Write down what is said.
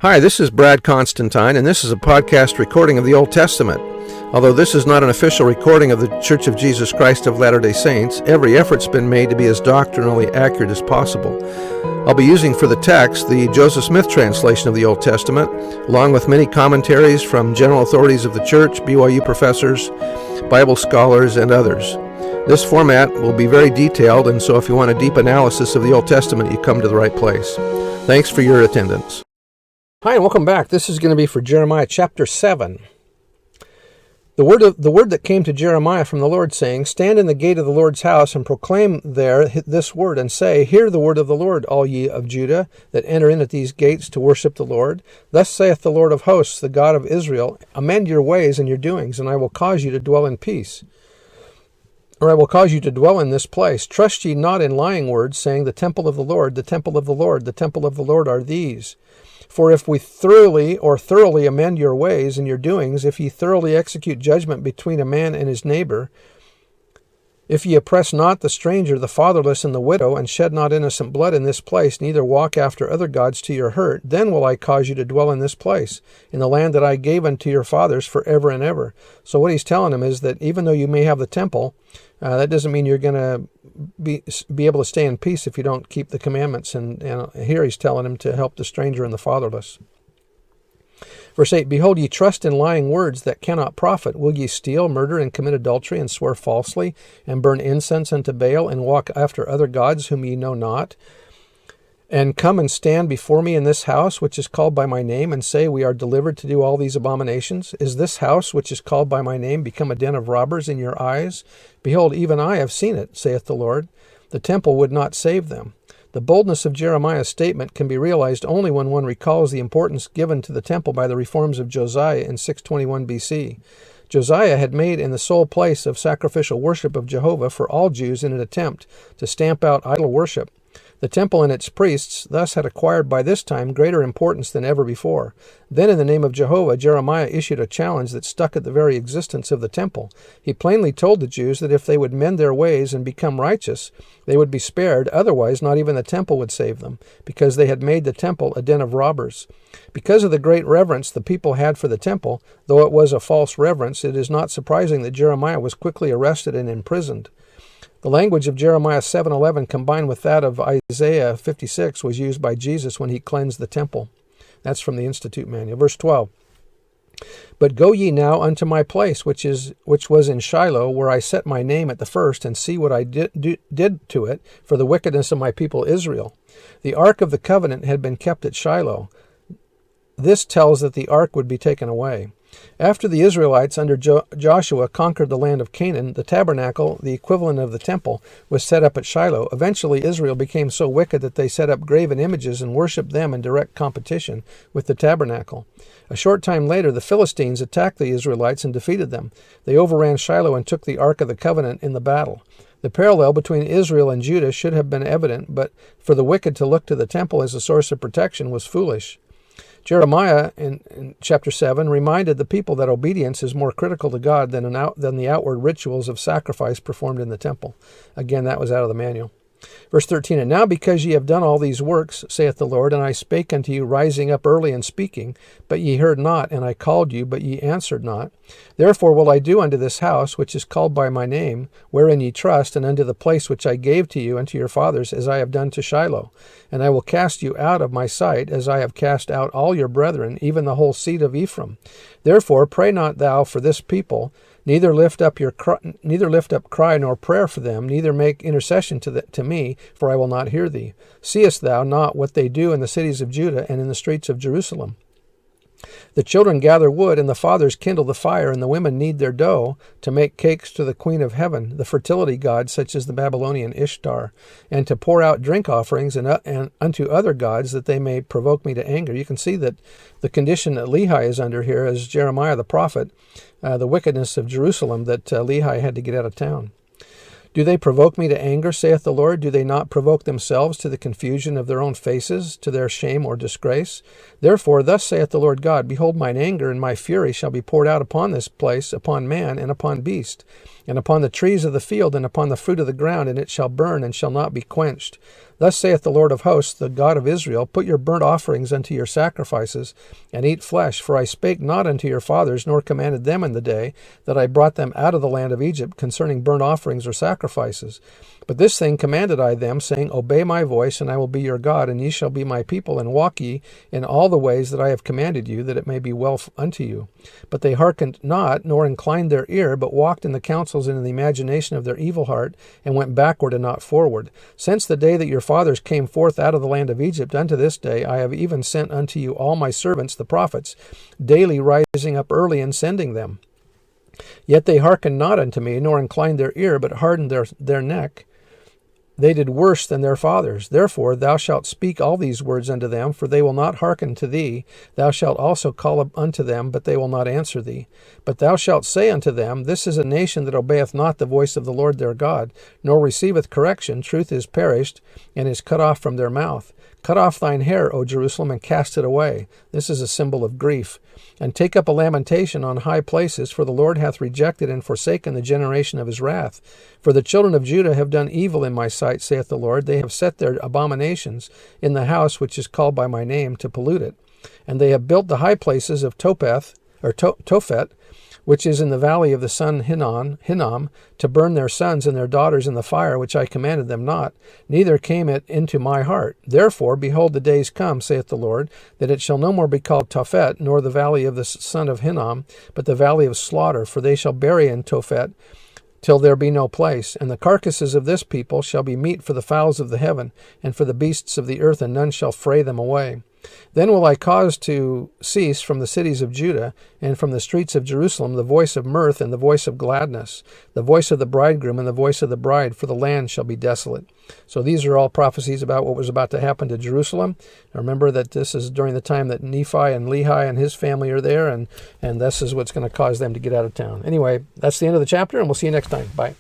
Hi, this is Brad Constantine, and this is a podcast recording of the Old Testament. Although this is not an official recording of the Church of Jesus Christ of Latter-day Saints, every effort's been made to be as doctrinally accurate as possible. I'll be using for the text the Joseph Smith translation of the Old Testament, along with many commentaries from general authorities of the Church, BYU professors, Bible scholars, and others. This format will be very detailed, and so if you want a deep analysis of the Old Testament, you come to the right place. Thanks for your attendance. Hi, and welcome back. This is going to be for Jeremiah chapter 7. The word that came to Jeremiah from the Lord, saying, Stand in the gate of the Lord's house, and proclaim there this word, and say, Hear the word of the Lord, all ye of Judah, that enter in at these gates to worship the Lord. Thus saith the Lord of hosts, the God of Israel, Amend your ways and your doings, and I will cause you to dwell in peace. Or I will cause you to dwell in this place. Trust ye not in lying words, saying, The temple of the Lord, the temple of the Lord, the temple of the Lord are these. For if we thoroughly amend your ways and your doings, if ye thoroughly execute judgment between a man and his neighbor, if ye oppress not the stranger, the fatherless, and the widow, and shed not innocent blood in this place, neither walk after other gods to your hurt, then will I cause you to dwell in this place, in the land that I gave unto your fathers forever and ever. So what he's telling them is that even though you may have the temple, that doesn't mean you're going to be able to stay in peace if you don't keep the commandments. And here he's telling him to help the stranger and the fatherless. Verse 8, Behold, ye trust in lying words that cannot profit. Will ye steal, murder, and commit adultery, and swear falsely, and burn incense unto Baal, and walk after other gods whom ye know not? And come and stand before me in this house, which is called by my name, and say, We are delivered to do all these abominations? Is this house, which is called by my name, become a den of robbers in your eyes? Behold, even I have seen it, saith the Lord. The temple would not save them. The boldness of Jeremiah's statement can be realized only when one recalls the importance given to the temple by the reforms of Josiah in 621 BC. Josiah had made in the sole place of sacrificial worship of Jehovah for all Jews in an attempt to stamp out idol worship. The temple and its priests thus had acquired by this time greater importance than ever before. Then in the name of Jehovah, Jeremiah issued a challenge that stuck at the very existence of the temple. He plainly told the Jews that if they would mend their ways and become righteous, they would be spared. Otherwise, not even the temple would save them, because they had made the temple a den of robbers. Because of the great reverence the people had for the temple, though it was a false reverence, it is not surprising that Jeremiah was quickly arrested and imprisoned. The language of Jeremiah 7:11 combined with that of Isaiah 56 was used by Jesus when he cleansed the temple. That's from the Institute Manual. Verse 12. But go ye now unto my place, which was in Shiloh, where I set my name at the first, and see what I did to it for the wickedness of my people Israel. The ark of the covenant had been kept at Shiloh. This tells that the ark would be taken away. After the Israelites under Joshua conquered the land of Canaan, the tabernacle, the equivalent of the temple, was set up at Shiloh. Eventually, Israel became so wicked that they set up graven images and worshipped them in direct competition with the tabernacle. A short time later, the Philistines attacked the Israelites and defeated them. They overran Shiloh and took the Ark of the Covenant in the battle. The parallel between Israel and Judah should have been evident, but for the wicked to look to the temple as a source of protection was foolish. Jeremiah, in chapter 7, reminded the people that obedience is more critical to God than the outward rituals of sacrifice performed in the temple. Again, that was out of the manual. Verse 13, And now because ye have done all these works, saith the Lord, and I spake unto you, rising up early and speaking, but ye heard not, and I called you, but ye answered not. Therefore will I do unto this house, which is called by my name, wherein ye trust, and unto the place which I gave to you and to your fathers, as I have done to Shiloh. And I will cast you out of my sight, as I have cast out all your brethren, even the whole seed of Ephraim. Therefore pray not thou for this people, neither lift up cry nor prayer for them, neither make intercession to me, for I will not hear thee. Seest thou not what they do in the cities of Judah and in the streets of Jerusalem? The children gather wood, and the fathers kindle the fire, and the women knead their dough to make cakes to the queen of heaven, the fertility god, such as the Babylonian Ishtar, and to pour out drink offerings and unto other gods, that they may provoke me to anger. You can see that the condition that Lehi is under here, as Jeremiah the prophet, the wickedness of Jerusalem, that Lehi had to get out of town. Do they provoke me to anger, saith the Lord? Do they not provoke themselves to the confusion of their own faces, to their shame or disgrace? Therefore, thus saith the Lord God, Behold, mine anger and my fury shall be poured out upon this place, upon man and upon beast, and upon the trees of the field and upon the fruit of the ground, and it shall burn and shall not be quenched. Thus saith the Lord of hosts, the God of Israel, put your burnt offerings unto your sacrifices, and eat flesh. For I spake not unto your fathers, nor commanded them in the day that I brought them out of the land of Egypt concerning burnt offerings or sacrifices. But this thing commanded I them, saying, Obey my voice, and I will be your God, and ye shall be my people, and walk ye in all the ways that I have commanded you, that it may be well unto you. But they hearkened not, nor inclined their ear, but walked in the counsels and in the imagination of their evil heart, and went backward and not forward. Since the day that your fathers came forth out of the land of Egypt unto this day, I have even sent unto you all my servants the prophets, daily rising up early and sending them. Yet they hearkened not unto me, nor inclined their ear, but hardened their neck. They did worse than their fathers. Therefore thou shalt speak all these words unto them, for they will not hearken to thee. Thou shalt also call unto them, but they will not answer thee. But thou shalt say unto them, This is a nation that obeyeth not the voice of the Lord their God, nor receiveth correction. Truth is perished, and is cut off from their mouth. Cut off thine hair, O Jerusalem, and cast it away. This is a symbol of grief. And take up a lamentation on high places, for the Lord hath rejected and forsaken the generation of his wrath. For the children of Judah have done evil in my sight, saith the Lord. They have set their abominations in the house which is called by my name, to pollute it. And they have built the high places of Tophet, which is in the valley of the son Hinnom, to burn their sons and their daughters in the fire, which I commanded them not, neither came it into my heart. Therefore, behold, the days come, saith the Lord, that it shall no more be called Tophet, nor the valley of the son of Hinnom, but the valley of slaughter, for they shall bury in Tophet till there be no place. And the carcasses of this people shall be meat for the fowls of the heaven, and for the beasts of the earth, and none shall fray them away. Then will I cause to cease from the cities of Judah and from the streets of Jerusalem the voice of mirth and the voice of gladness, the voice of the bridegroom and the voice of the bride, for the land shall be desolate. So these are all prophecies about what was about to happen to Jerusalem. Now remember that this is during the time that Nephi and Lehi and his family are there, and this is what's going to cause them to get out of town. Anyway, that's the end of the chapter, and we'll see you next time. Bye.